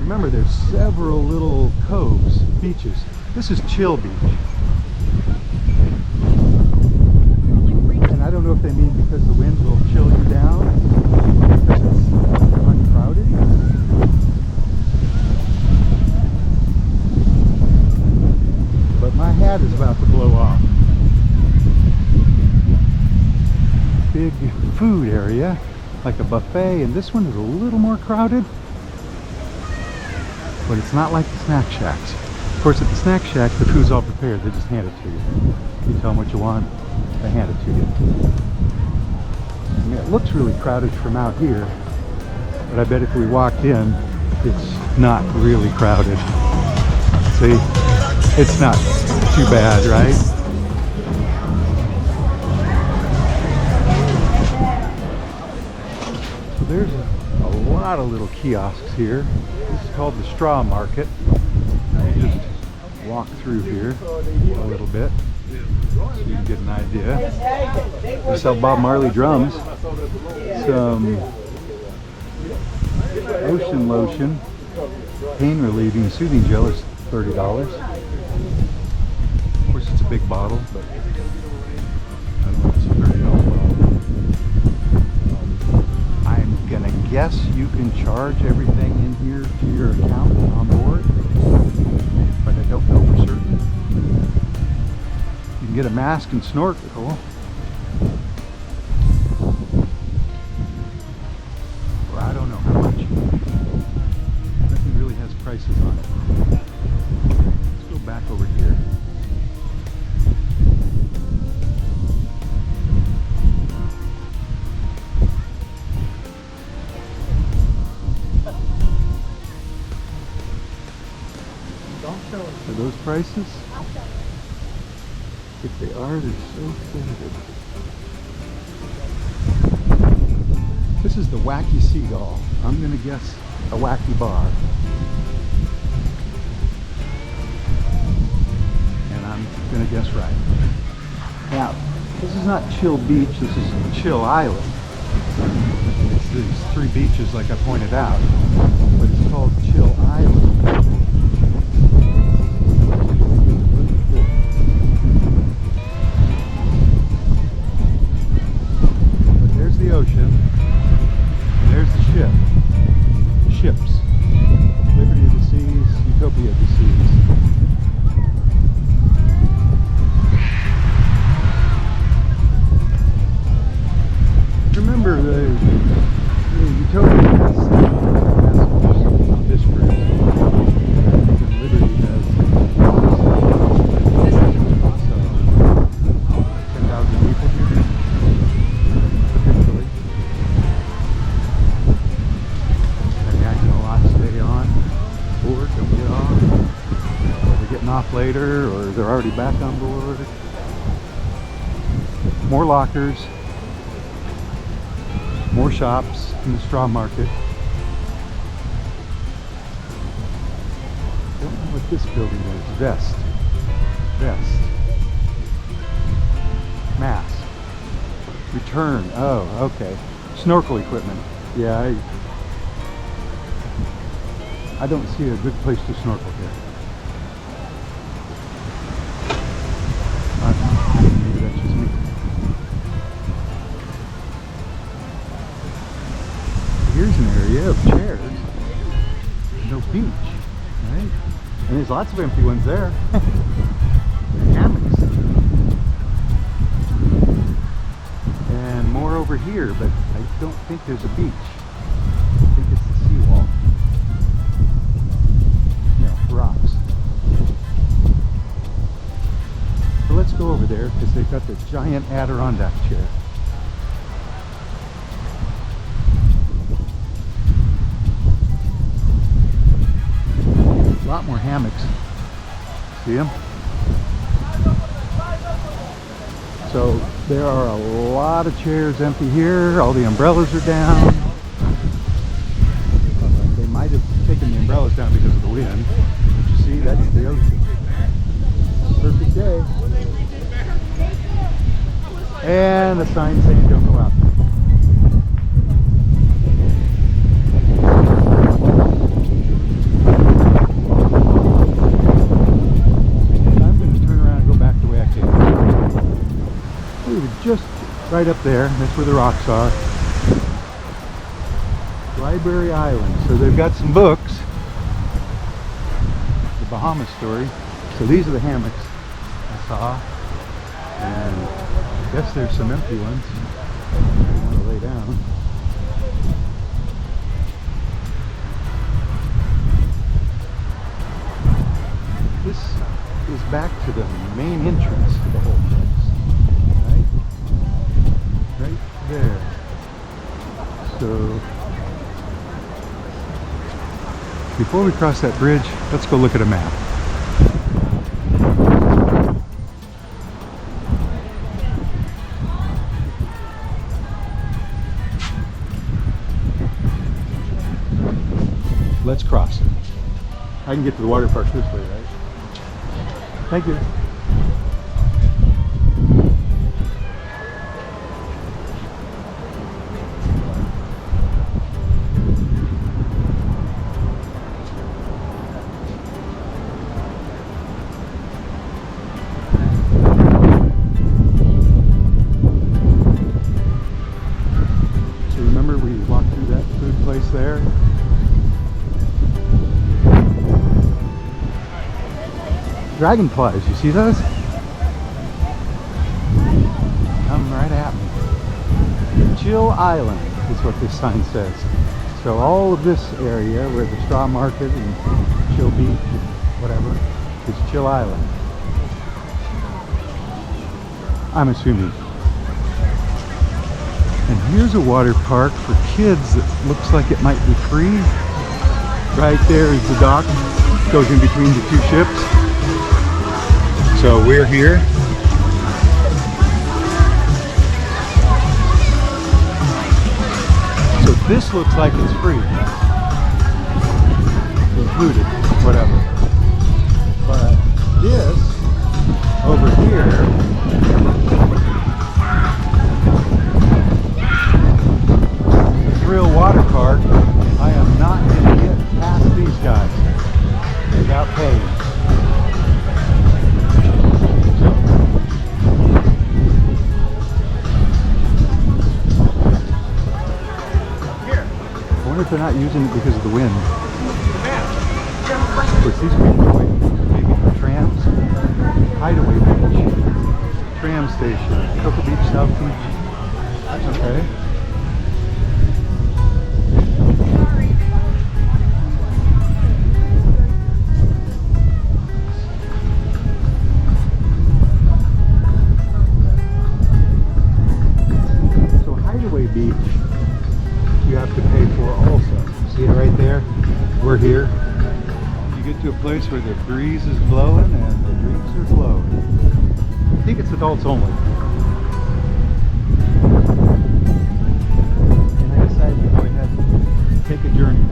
Remember, there's several little coves, beaches. This is Chill Beach. And I don't know if they mean because the winds will chill you down, or because it's uncrowded. But my hat is about to blow off. Big food area, like a buffet, and this one is a little more crowded. But it's not like the snack shacks. Of course, at the snack shack, the food's all prepared. They just hand it to you. You tell them what you want, they hand it to you. I mean, it looks really crowded from out here, but I bet if we walked in, it's not really crowded. See? It's not too bad, right? So there's a lot of little kiosks here. This is called the Straw Market. You just walk through here a little bit so you can get an idea. They sell Bob Marley drums, some ocean lotion, pain relieving soothing gel is $30. Of course, it's a big bottle, but I don't know if it's a $30 bottle. I'm gonna guess you can charge everything in here to your account on board, but I don't know for certain. You can get a mask and snorkel. Or I don't know how much. Nothing really has prices on it. Let's go back over here. Are those prices? If they are, they're so faded. This is the Wacky Seagull. I'm gonna guess a wacky bar. And I'm gonna guess right. Now, this is not Chill Beach, this is Chill Island. It's these three beaches like I pointed out, but it's called Chill Island. The ocean, and there's the ship. The ships. Liberty of the Seas, Utopia of the Seas. Remember the Utopia has passengers on this cruise. And Liberty has 10,000 people here. Off later, or they're already back on board. More lockers, more shops in the Straw Market. Don't know what this building is. Vest. Mask. Return. Oh, okay. Snorkel equipment. Yeah, I don't see a good place to snorkel here. Maybe that's just me. Here's an area of chairs. No beach, right? And there's lots of empty ones there. And hammocks. And more over here, but I don't think there's a beach. I think it's the seawall. Rocks. So let's go over there because they've got the giant Adirondack chair. A lot more hammocks. See them? So there are a lot of chairs empty here. All the umbrellas are down. They might have taken the umbrellas down because of the wind. But you see, that's the ocean. Perfect day. And a sign saying don't go out. right up there. That's where the rocks are. Library Island. So they've got some books. The Bahamas story. So these are the hammocks I saw. And I guess there's some empty ones. I want to lay down. This is back to the main entrance to the whole place. Right there. So before we cross that bridge, let's go look at a map. Let's cross it. I can get to the water park this way, right? Thank you. So remember we walked through that food place there? Dragonflies, you see those? Come right at me. Chill Island is what this sign says. So all of this area where the straw market and Chill Beach, whatever, is Chill Island. I'm assuming. And here's a water park for kids that looks like it might be free. Right there is the dock. Goes in between the two ships. So we're here. So this looks like it's free. Included, whatever. But this over here is a real water park. I am not going to get past these guys without paying. I wonder if they're not using it because of the wind. Of course, these people maybe for trams. Hideaway Beach, tram station, Coco Beach, South Beach. Okay. So Hideaway Beach, you have to pay for also. See it right there? We're here. You get to a place where the breeze is blowing and the drinks are flowing. I think it's adults only. And I decided to go ahead and take a journey.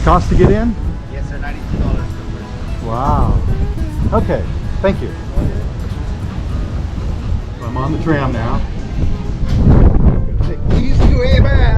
Cost to get in? Yes, sir. $92 per person. Wow. Okay, thank you. So I'm on the tram now. Take the easy way back.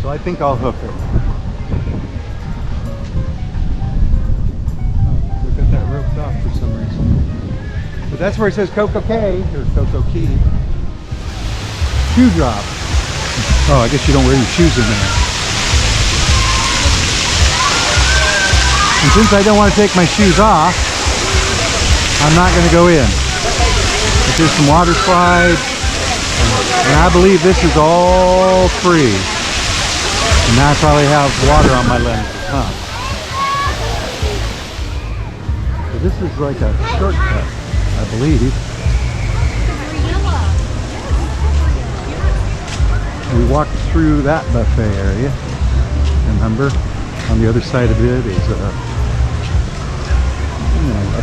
I think I'll hook it. Oh, they've got that roped off for some reason. But that's where it says Coco Cay, or Coco Cay. Shoe drop. Oh, I guess you don't wear your shoes in there. And since I don't want to take my shoes off, I'm not going to go in. But there's some water slides, and I believe this is all free. And now I probably have water on my lenses, huh? So this is like a shortcut, I believe. We walked through that buffet area. Remember, on the other side of it is a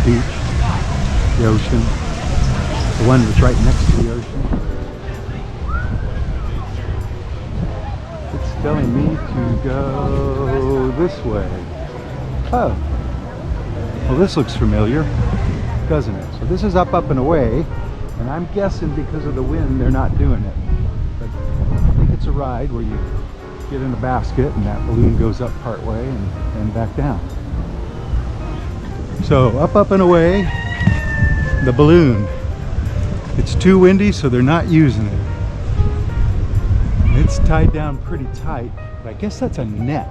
beach, the ocean. The one was right next to the ocean. It's telling me to go this way. Oh, well, this looks familiar, doesn't it? So this is up, and away, and I'm guessing because of the wind they're not doing it. But I think it's a ride where you get in a basket and that balloon goes up part way and back down. So up, and away, the balloon. It's too windy, so they're not using it. It's tied down pretty tight, but I guess that's a net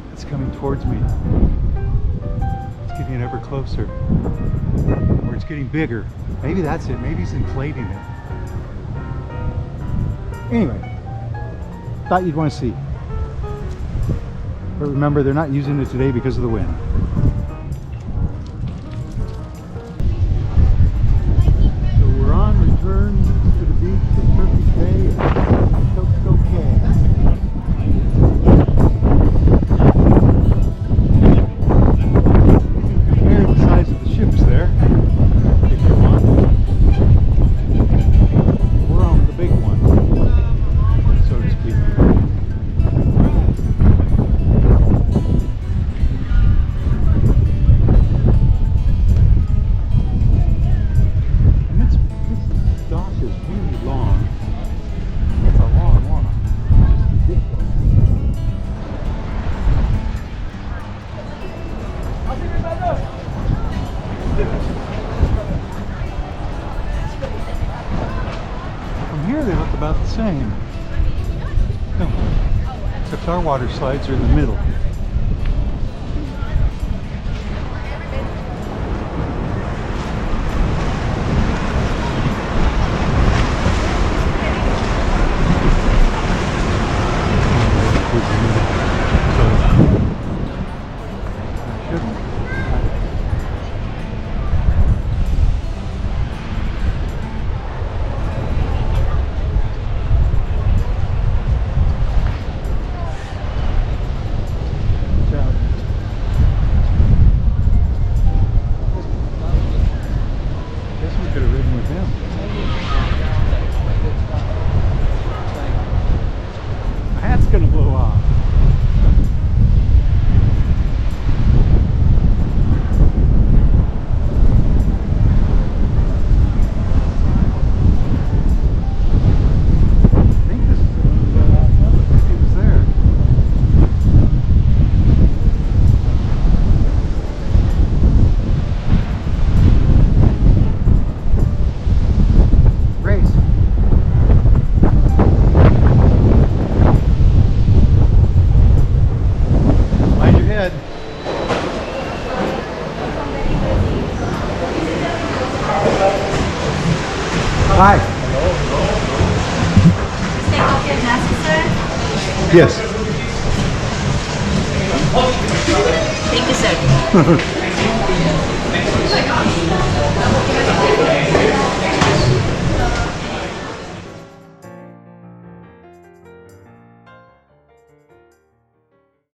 that's coming towards me. It's getting ever closer, or it's getting bigger. Maybe that's it. Maybe he's inflating it. Anyway, thought you'd want to see. But remember, they're not using it today because of the wind. So we're on return to the beach of Coco Cay and Coco Cay. You can compare the size of the ships there if you want. We're on the big one, so to speak. And this dock is really long. It's a long walk. Just ridiculous. From here they look about the same. No. Except our water slides are in the middle. Gonna blow off. I think this is it was there. Race. Head. Hi. Take off your mask, sir. Yes. Thank you, sir.